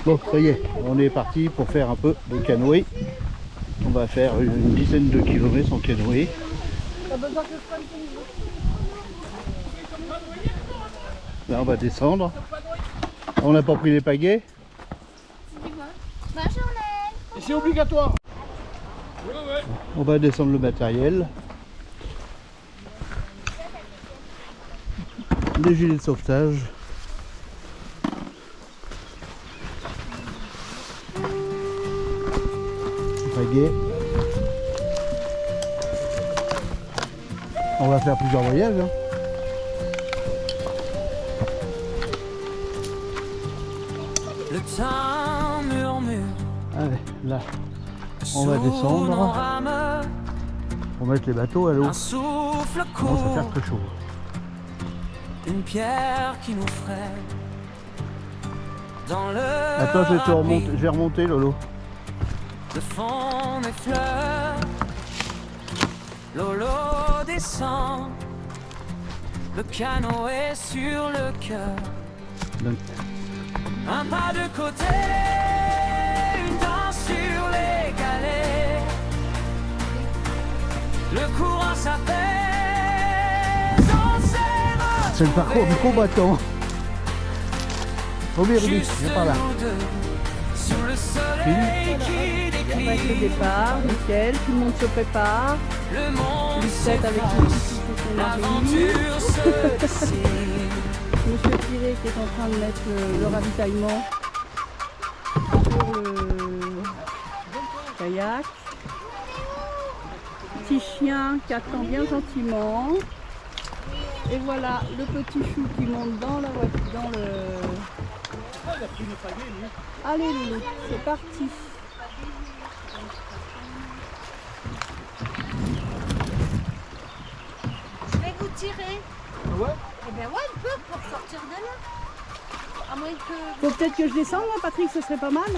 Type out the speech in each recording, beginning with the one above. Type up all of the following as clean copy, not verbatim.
Bon, ça y est, on est parti pour faire un peu de canoë. On va faire une dizaine de kilomètres en canoë. Là, on va descendre. On n'a pas pris les pagaies. C'est obligatoire. On va descendre le matériel. Des gilets de sauvetage. Pagaies. On va faire plusieurs voyages. Hein. Le temps murmure. Allez, là, on va descendre pour mettre les bateaux à l'eau. Un souffle Ça commence à faire court, très chaud. une pierre qui nous freine. Dans le Attends, je rapide vais remonter Lolo. de fond m'effleure. Lolo descend. Le canot est sur le cœur. Donc, Un pas de côté, une danse sur les galets. Le courant s'apaise, on s'est c'est le parcours du combattant. Premier Rudy, viens par là. Sous le soleil qui On passe le décline, départ, nickel, tout le monde se prépare. le monde Lucette avec son petit son mari. l'aventure se dessine. Monsieur Piré qui est en train de mettre le ravitaillement pour le kayak. Petit chien qui attend bien gentiment. Et voilà le petit chou qui monte dans la voiture, dans le... Allez Loulou, c'est parti. Je vais vous tirer. Ouais. Eh bien ouais, il peut pour sortir de là. À moins que... Faut peut-être que je descende, moi, Patrick, ce serait pas mal.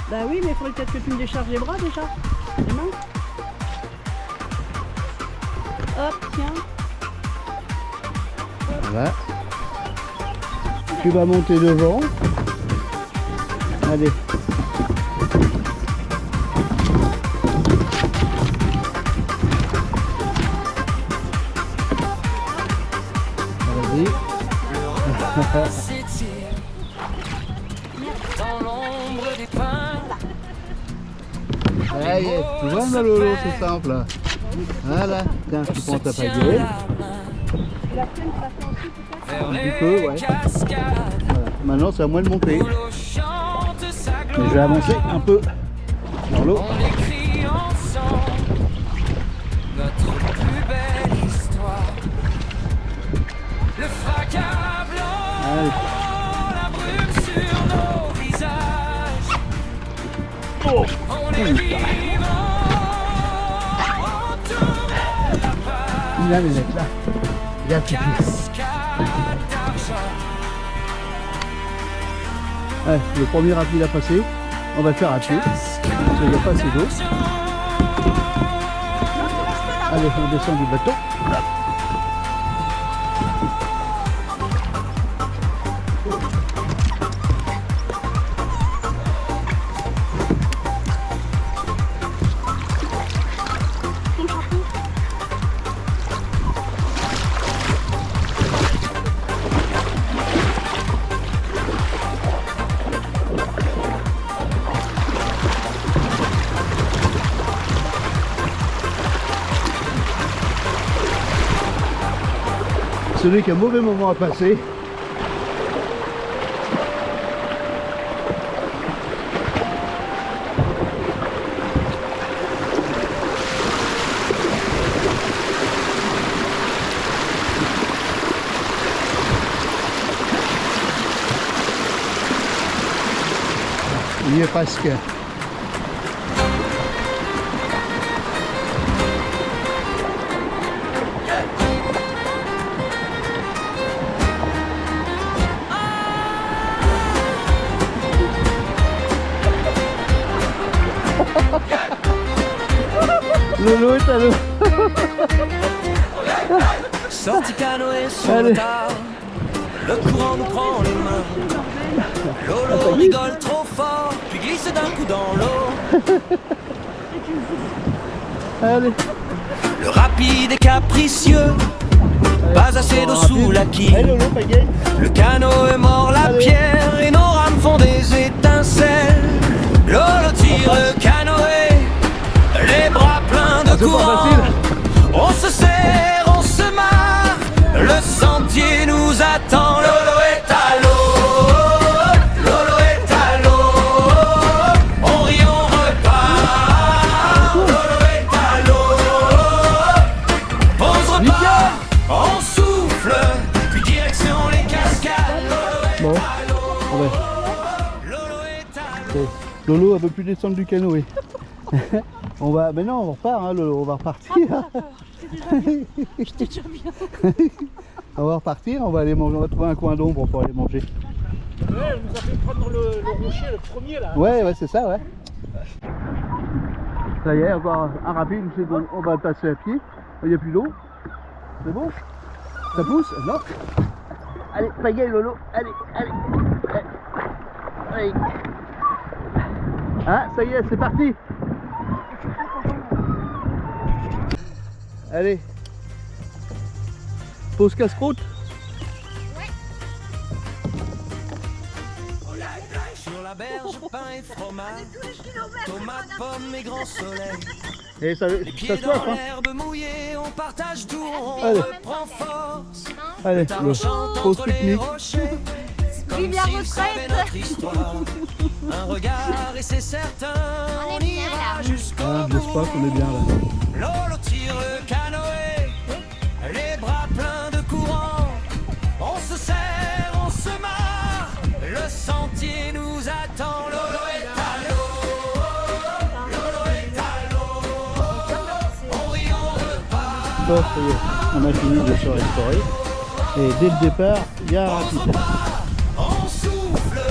Bah oui, mais il faudrait peut-être que tu me décharges les bras déjà. Les mains. Hop, tiens. Voilà. Tu vas monter devant. Allez. Vas-y. S'étire dans l'ombre des pins. Ça y est, tu vois ma Lolo, c'est simple. Voilà, tiens, tu prends ta pagaie. Vers petit peu, les ouais. cascades Voilà. Maintenant, c'est à moi de monter. où l'eau chante sa Mais je vais avancer un peu dans l'eau. On écrit ensemble notre plus belle histoire. Le fracas blanc, Allez. la brume sur nos visages. On est vivant, on tourne la page. Viens les mecs là. Viens petit peu. Cascade d'argent. Ouais, le premier rapide à passer, on va le faire à pied. Parce qu'il n'y a pas assez d'eau. Allez, on descend du bateau. Ce n'est qu'un mauvais moment à passer. Il y est presque. Lolo est à l'eau. Sorti canoë sur Allez. le tard, Le courant nous prend les mains. Lolo rigole trop fort, puis glisse d'un coup dans l'eau. Allez. Le rapide et capricieux, pas assez d'eau sous la quille. Allez Lolo, pagaille. Le canot est mort, la Allez. pierre, et nos rames font des étincelles. Lolo tire le canoë, les bras pleins de c'est pas courant. facile. On se serre, on se marre, le sentier nous attend. Lolo est à l'eau, Lolo est à l'eau. On rit, on repart. Lolo est à l'eau. Pause repas, on souffle, puis direction les cascades. Lolo est Bon. à l'eau, Ouais. Lolo est à l'eau. Ok. Lolo, elle veut plus descendre du canoë. On va, mais non, on repart, hein, Lolo, on va repartir. J'étais déjà bien. On va repartir, on va aller manger, on va trouver un coin d'ombre pour aller manger. Ouais, elle nous a fait prendre le rocher, le premier là. Ouais, ouais, c'est ça, ouais. Ça y est, encore un rapide, c'est bon, on va passer à pied. Il n'y a plus d'eau. C'est bon? Ça pousse? Non? Allez, pagaille Lolo, allez, allez. Allez. Ah, ça y est, c'est parti. Allez. Pause casse-croûte. Sur la berge, pain et fromage, tomates, pommes et grand soleil. Et ça Pieds se dans passe, hein? l'herbe mouillée, on partage tout, on Allez. reprend force. Allez, Tard chante pause entre les pique-nique. rochers, comme Vive la s'il retraite. savait notre histoire. Un regard et c'est certain, on est bien, ira là. jusqu'au Ah, bout. j'espère qu'on est bien là. Lolo tire le canoë, les bras pleins de courant. On se serre, on se marre, le sentier nous attend. Lolo est à l'eau, Lolo est à l'eau. On rit, on repart. Bon, ça y est, on a fini de se restaurer. Et dès le départ, il y a un rapide. On souffle,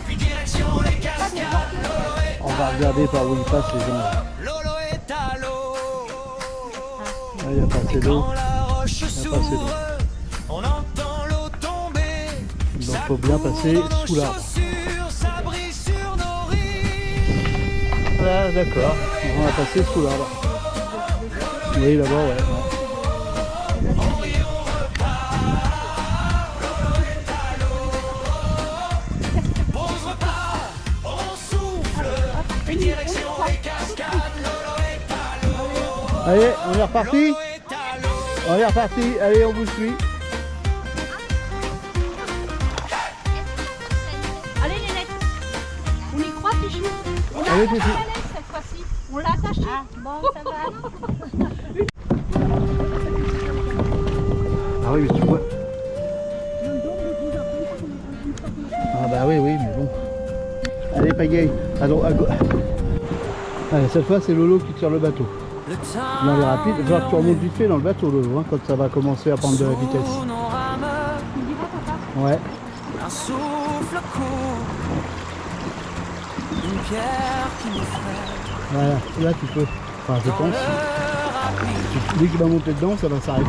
puis direction les cascades. Lolo est On va regarder par où ils passent les gens. Lolo est à l'eau. Là, il y a pas assez d'eau. Quand la roche Il y a pas assez s'ouvre, d'eau. on entend l'eau tomber. Donc il faut bien passer sous l'arbre. Ça brille sur nos rives. Voilà, d'accord. On va passer sous l'arbre. Oui, là-bas, ouais. Pause repas, on souffle. Puis direction les cascades. Lolo est à l'eau. Allez, on est reparti. Lolo est à l'eau. On est reparti. Allez, on vous suit. Allez les lettres. On y croit, Pichou. On a Allez, attaché Pichou. la lettre cette fois-ci. On l'a attaché. Bon, ça va. Ah oui, mais tu vois. Ah bah oui, oui, mais bon. Allez, pagaille. Allez, cette fois, c'est Lolo qui tire le bateau. Le temps Dans les rapides, il va falloir que tu remontes vite fait dans le bateau, Lolo, hein, quand ça va commencer à prendre de la vitesse. sous nos rames, Ouais. un souffle court, une pierre qui nous freine. Voilà, là tu peux. Enfin, je pense. Dès qu'il va monter dedans, ça va s'arrêter.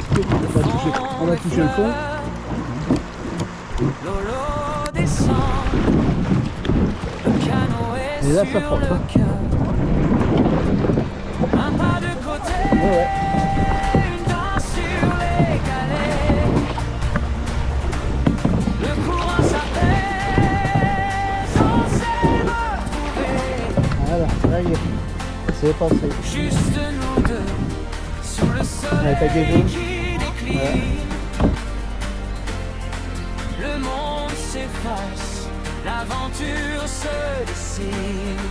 On va toucher le fond. Lolo descend, le canoë Et là, ça sur prend, le hein. cœur. Un pas de côté, Ouais. une danse sur les galets. Le courant s'apaise, on s'est retrouvés. Voilà, là y est. C'est passé. Juste nous deux, sous le Allez, t'as soleil gagné. qui décline. Ouais. Le monde s'efface, l'aventure se dessine.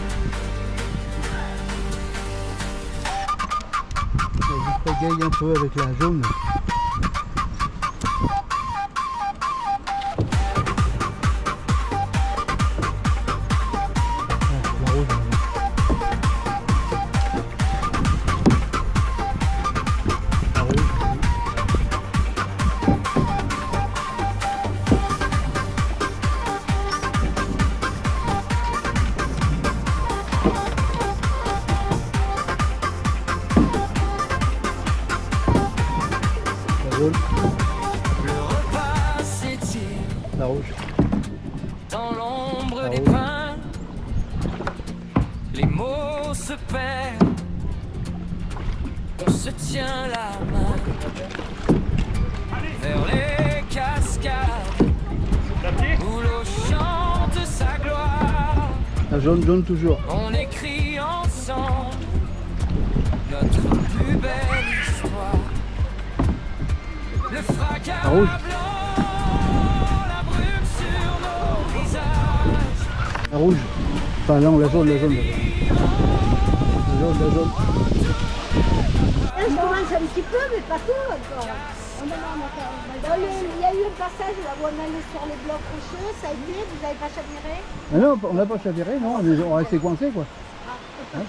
Vas-y, pagaille un peu avec la jaune. La rouge. La rouge. Dans l'ombre Ah des oui. pins, les mots se perdent. On se tient la main vers les cascades où l'eau chante sa gloire. La jaune toujours. On écrit ensemble notre plus belle histoire. Le fracas La rouge. blanc, la brume sur nos visages. La rouge. Enfin non, la jaune. La jaune. Je commence un petit peu, mais pas tout encore. Il y a eu un passage là où on allait sur les blocs rocheux, ça a été, vous n'avez pas chaviré? Ah non, on n'a pas chaviré, non, on est resté coincés quoi. Hein?